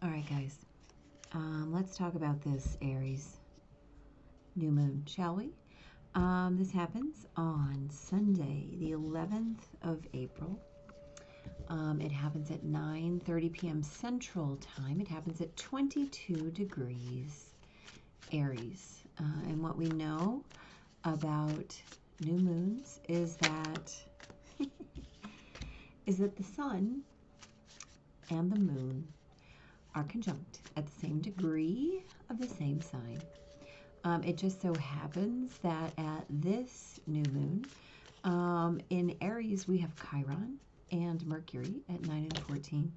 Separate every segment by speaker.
Speaker 1: All right, guys. Let's talk about this Aries new moon, shall we? This happens on Sunday, the 11th of April. It happens at 9:30 p.m. Central Time. It happens at 22 degrees Aries. And what we know about new moons is that the sun and the moon are conjunct at the same degree of the same sign. It just so happens that at this new moon, in Aries, we have Chiron and Mercury at 9 and 14.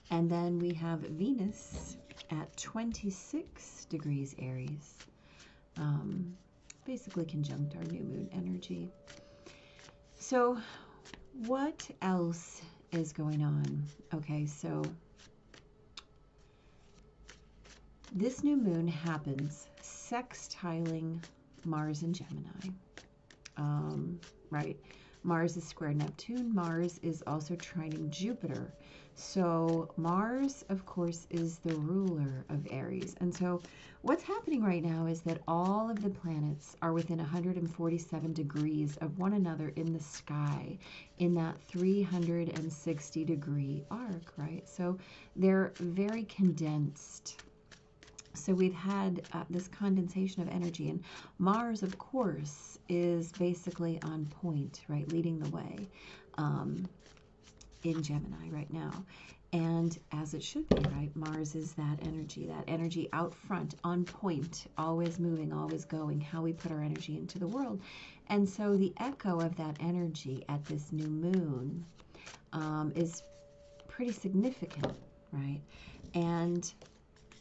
Speaker 1: And then we have Venus at 26 degrees Aries, basically conjunct our new moon energy. So what else is going on? Okay, so this new moon happens sextiling Mars and Gemini, right? Mars is square Neptune. Mars is also trining Jupiter. So Mars, of course, is the ruler of Aries. And so what's happening right now is that all of the planets are within 147 degrees of one another in the sky in that 360-degree arc, right? So they're very condensed. So we've had this condensation of energy, and Mars, of course, is basically on point, right, leading the way in Gemini right now. And as it should be, right, Mars is that energy out front, on point, always moving, always going, how we put our energy into the world. And so the echo of that energy at this new moon is pretty significant, right? And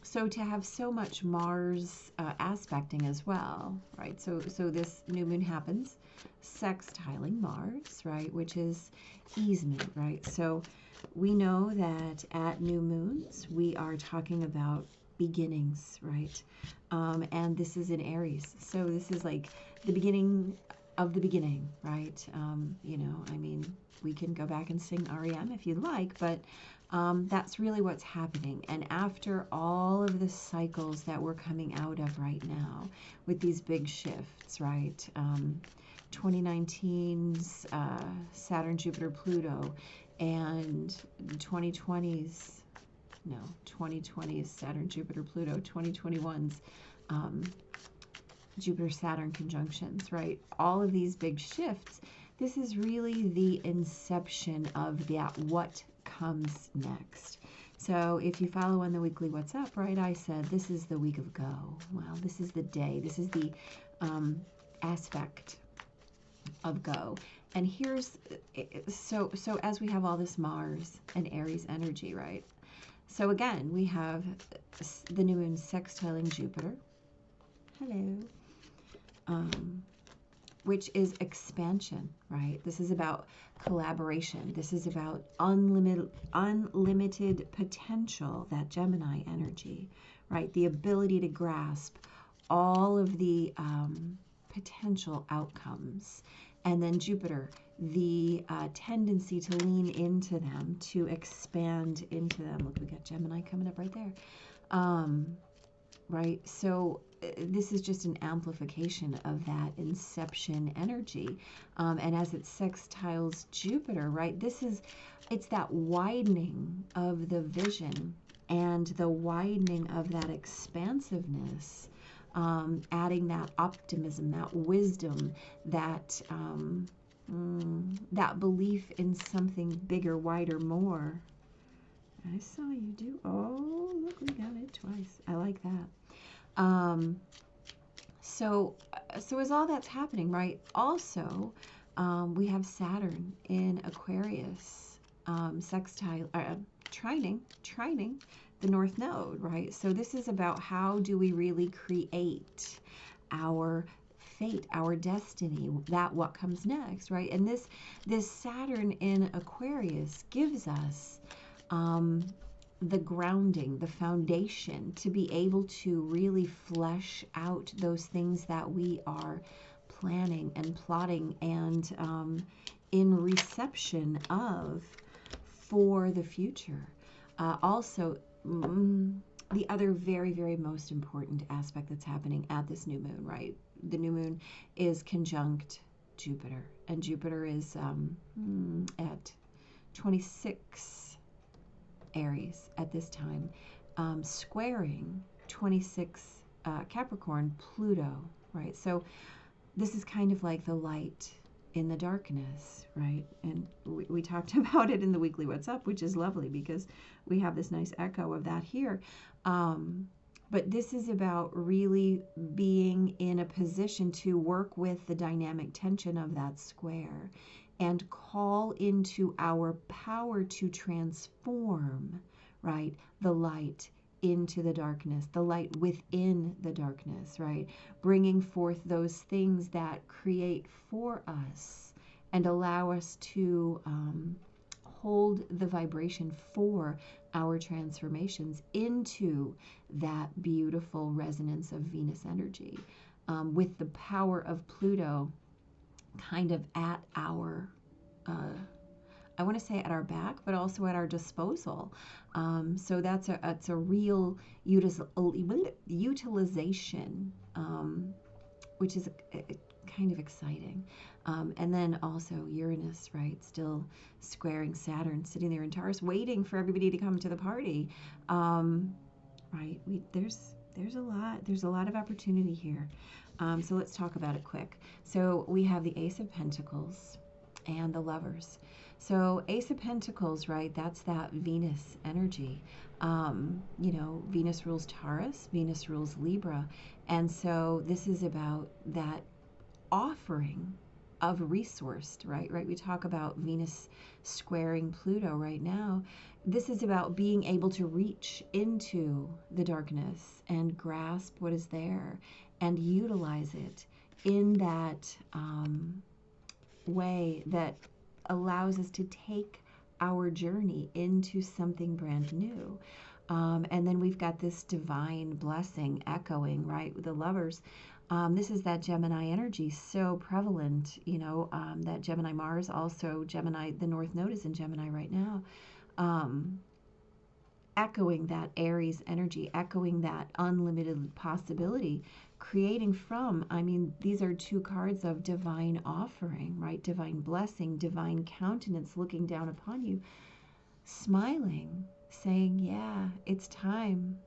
Speaker 1: so to have so much Mars aspecting as well, right? So this new moon happens sextiling Mars, right? Which is easement, right? So we know that at new moons, we are talking about beginnings, right? And this is in Aries. So this is like the beginning of the beginning, right? You know, I mean, we can go back and sing REM if you'd like, but that's really what's happening. And after all of the cycles that we're coming out of right now with these big shifts, right? 2019's Saturn, Jupiter, Pluto, and 2020's Saturn, Jupiter, Pluto, 2021's Jupiter, Saturn conjunctions, right? All of these big shifts, this is really the inception of that what comes next. So if you follow on the weekly What's Up, right, I said this is the week of go. Well, this is the day. This is the aspect of go. And here's, so as we have all this Mars and Aries energy, right? So again, we have the new moon sextiling Jupiter. Hello. Which is expansion, right? This is about collaboration. This is about unlimited potential, that Gemini energy, right? The ability to grasp all of the potential outcomes. And then Jupiter, the tendency to lean into them, to expand into them. Look, we got Gemini coming up right there. Right? So this is just an amplification of that inception energy. And as it sextiles Jupiter, right, it's that widening of the vision and the widening of that expansiveness, adding that optimism, that wisdom, that that belief in something bigger, wider, more. I saw you do. Oh, look, we got it twice. I like that. So as all that's happening, right? Also, we have Saturn in Aquarius, trining the North Node, right? So this is about how do we really create our fate, our destiny, that what comes next, right? And this Saturn in Aquarius gives us the grounding, the foundation to be able to really flesh out those things that we are planning and plotting and in reception of for the future. Also, the other very, very most important aspect that's happening at this new moon, right? The new moon is conjunct Jupiter, and Jupiter is at 26 Aries at this time, squaring 26 Capricorn Pluto, right? So this is kind of like the light in the darkness, right? And we talked about it in the weekly What's Up, which is lovely because we have this nice echo of that here. But this is about really being in a position to work with the dynamic tension of that square and call into our power to transform, right, the light into the darkness, the light within the darkness, right? Bringing forth those things that create for us and allow us to hold the vibration for our transformations into that beautiful resonance of Venus energy, with the power of Pluto kind of at our I want to say at our back, but also at our disposal. So that's a real utilization, which is kind of exciting. And then also Uranus, right, still squaring Saturn, sitting there in Taurus, waiting for everybody to come to the party. Right, there's a lot of opportunity here. So let's talk about it quick. So we have the Ace of Pentacles and the Lovers. So Ace of Pentacles, right, that's that Venus energy. Venus rules Taurus, Venus rules Libra. And so this is about that offering of resourced, right? We talk about Venus squaring Pluto right now. This is about being able to reach into the darkness and grasp what is there and utilize it in that way that allows us to take our journey into something brand new. And then we've got this divine blessing echoing, right, with the Lovers. This is that Gemini energy, so prevalent, that Gemini Mars, also Gemini, the North Node is in Gemini right now, echoing that Aries energy, echoing that unlimited possibility, creating from, these are two cards of divine offering, right? Divine blessing, divine countenance looking down upon you, smiling, saying, yeah, it's time.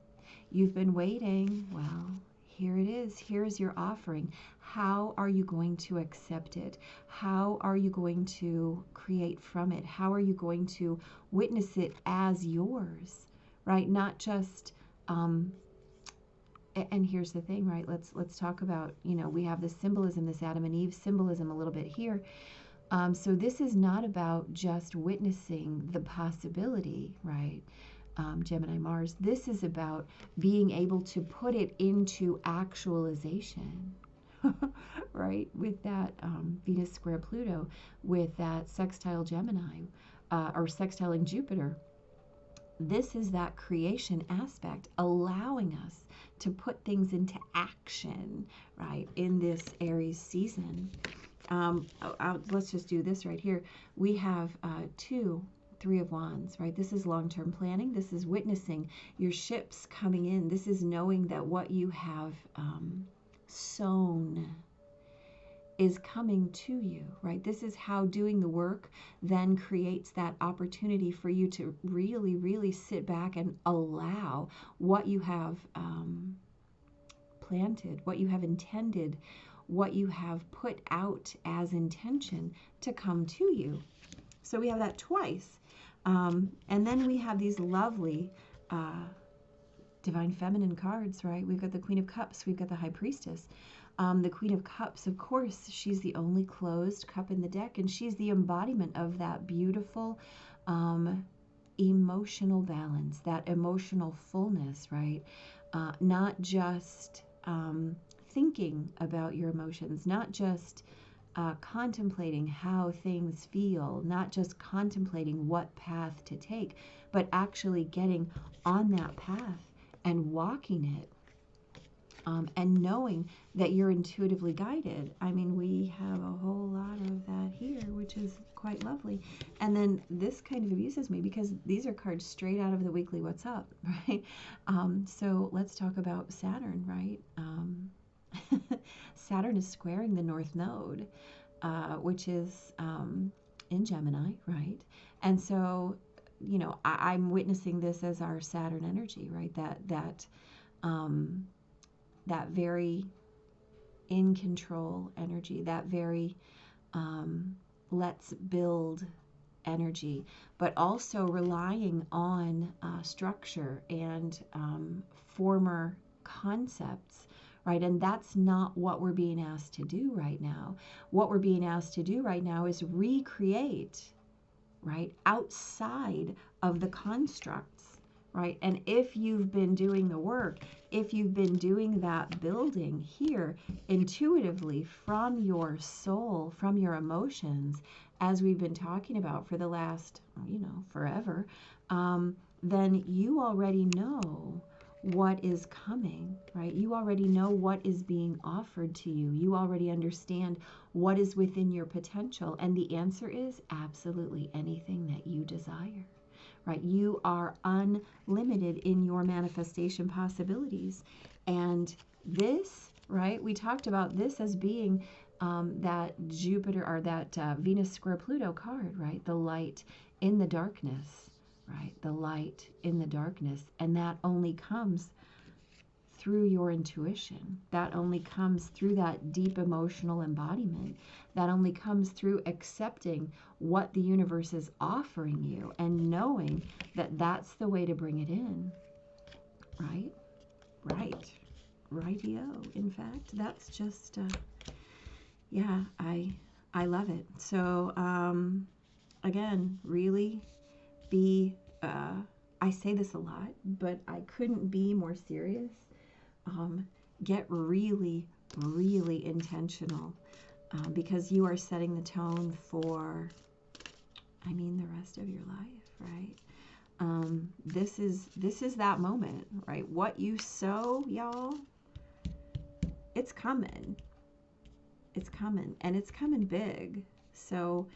Speaker 1: You've been waiting. Well, here it is. Here's your offering. How are you going to accept it? How are you going to create from it? How are you going to witness it as yours, right? Not just, and here's the thing, right? Let's talk about, we have this symbolism, this Adam and Eve symbolism a little bit here. So this is not about just witnessing the possibility, right? Gemini Mars. This is about being able to put it into actualization, right? With that Venus square Pluto, with that sextile Gemini, or sextiling Jupiter. This is that creation aspect, allowing us to put things into action, right, in this Aries season. Let's just do this right here. We have Three of Wands, right? This is long-term planning. This is witnessing your ships coming in. This is knowing that what you have sown is coming to you, right? This is how doing the work then creates that opportunity for you to really, really sit back and allow what you have planted, what you have intended, what you have put out as intention to come to you. So we have that twice. And then we have these lovely divine feminine cards, right? We've got the Queen of Cups. We've got the High Priestess. The Queen of Cups, of course, she's the only closed cup in the deck, and she's the embodiment of that beautiful emotional balance, that emotional fullness, right? Not just thinking about your emotions, not just contemplating how things feel, not just contemplating what path to take, but actually getting on that path and walking it and knowing that you're intuitively guided. I mean, we have a whole lot of that here, which is quite lovely. And then this kind of abuses me because these are cards straight out of the weekly What's Up, right? So let's talk about Saturn, right? Saturn is squaring the North Node, which is in Gemini, right? And so, you know, I'm witnessing this as our Saturn energy, right? That very in control energy, that very let's build energy, but also relying on structure and former concepts, right? And that's not what we're being asked to do right now. What we're being asked to do right now is recreate, right, outside of the constructs, right? And if you've been doing the work, if you've been doing that building here intuitively from your soul, from your emotions, as we've been talking about for the last, you know, forever, then you already know what is coming, right? You already know what is being offered to you. You already understand what is within your potential. And the answer is absolutely anything that you desire, right? You are unlimited in your manifestation possibilities. And this, right, we talked about this as being that Jupiter or that Venus square Pluto card, right? The light in the darkness, right? The light in the darkness. And that only comes through your intuition. That only comes through that deep emotional embodiment. That only comes through accepting what the universe is offering you and knowing that that's the way to bring it in, right? Right. Rightio. In fact, that's just, yeah, I love it. So, again, really be, I say this a lot, but I couldn't be more serious. Get really, really intentional because you are setting the tone for, I mean, the rest of your life, right? This is that moment, right? What you sow, y'all, it's coming. It's coming, and it's coming big. So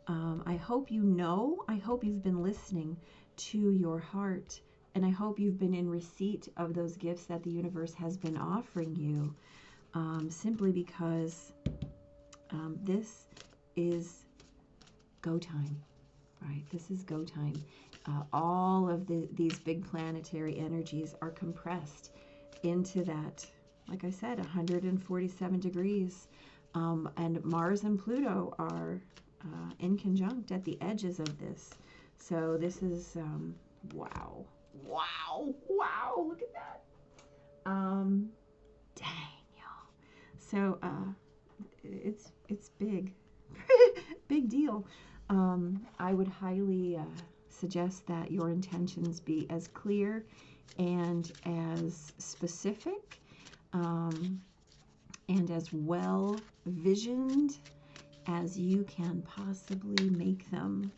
Speaker 1: I hope you know, I hope you've been listening to your heart, and I hope you've been in receipt of those gifts that the universe has been offering you, simply because this is go time, right? This is go time. All of these big planetary energies are compressed into that, like I said, 147 degrees. And Mars and Pluto are in conjunct at the edges of this. So this is, wow. Wow. Wow. Look at that. Dang, y'all. So it's big. Big deal. I would highly suggest that your intentions be as clear and as specific and as well visioned as you can possibly make them.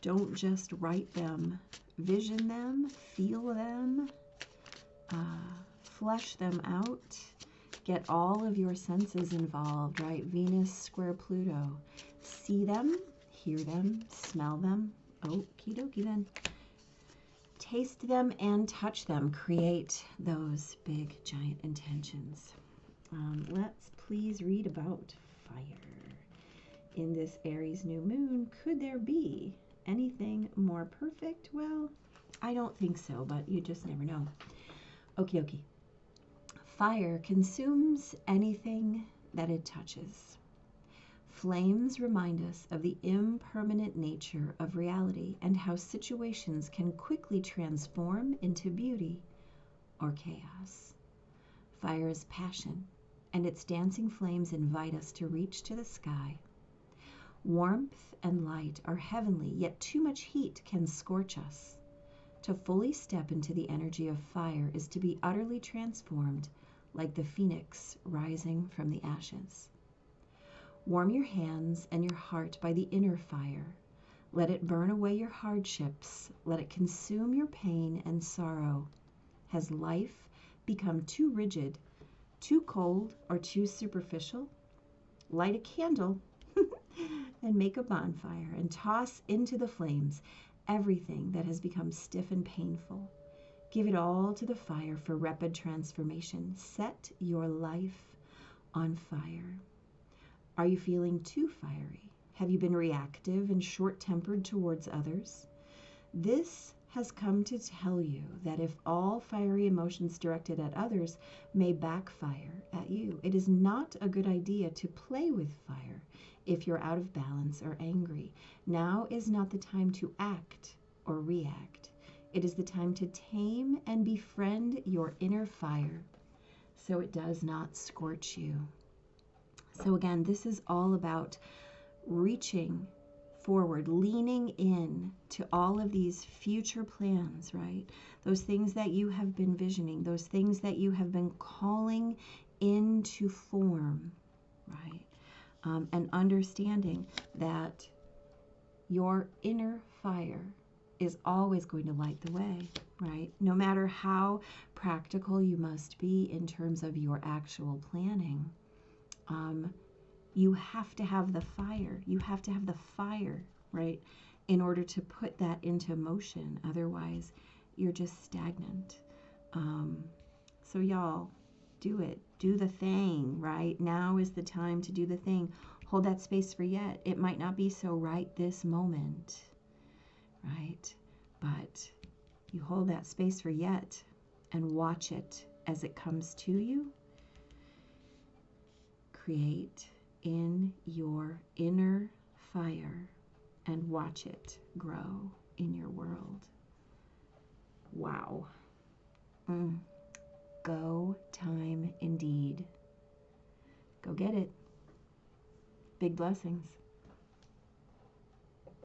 Speaker 1: Don't just write them. Vision them, feel them, flesh them out. Get all of your senses involved, right? Venus square Pluto. See them, hear them, smell them. Okie dokie then. Taste them and touch them. Create those big, giant intentions. Let's please read about fire. In this Aries new moon, could there be anything more perfect? Well, I don't think so, but you just never know. Okie dokie. Fire consumes anything that it touches. Flames remind us of the impermanent nature of reality and how situations can quickly transform into beauty or chaos. Fire is passion, and its dancing flames invite us to reach to the sky. Warmth and light are heavenly, yet too much heat can scorch us. To fully step into the energy of fire is to be utterly transformed, like the phoenix rising from the ashes. Warm your hands and your heart by the inner fire. Let it burn away your hardships. Let it consume your pain and sorrow. Has life become too rigid, too cold, or too superficial, light a candle and make a bonfire and toss into the flames everything that has become stiff and painful. Give it all to the fire for rapid transformation. Set your life on fire. Are you feeling too fiery? Have you been reactive and short-tempered towards others? This has come to tell you that if all fiery emotions directed at others may backfire at you, it is not a good idea to play with fire if you're out of balance or angry. Now is not the time to act or react. It is the time to tame and befriend your inner fire so it does not scorch you. So again, this is all about reaching forward, leaning in to all of these future plans, right? Those things that you have been visioning, those things that you have been calling into form, right? And understanding that your inner fire is always going to light the way, right? No matter how practical you must be in terms of your actual planning, you have to have the fire. You have to have the fire, right, in order to put that into motion. Otherwise, you're just stagnant. So y'all, do it. Do the thing, right? Now is the time to do the thing. Hold that space for yet. It might not be so right this moment, right? But you hold that space for yet and watch it as it comes to you. Create in your inner fire and watch it grow in your world. Wow. Go time indeed. Go get it. Big blessings.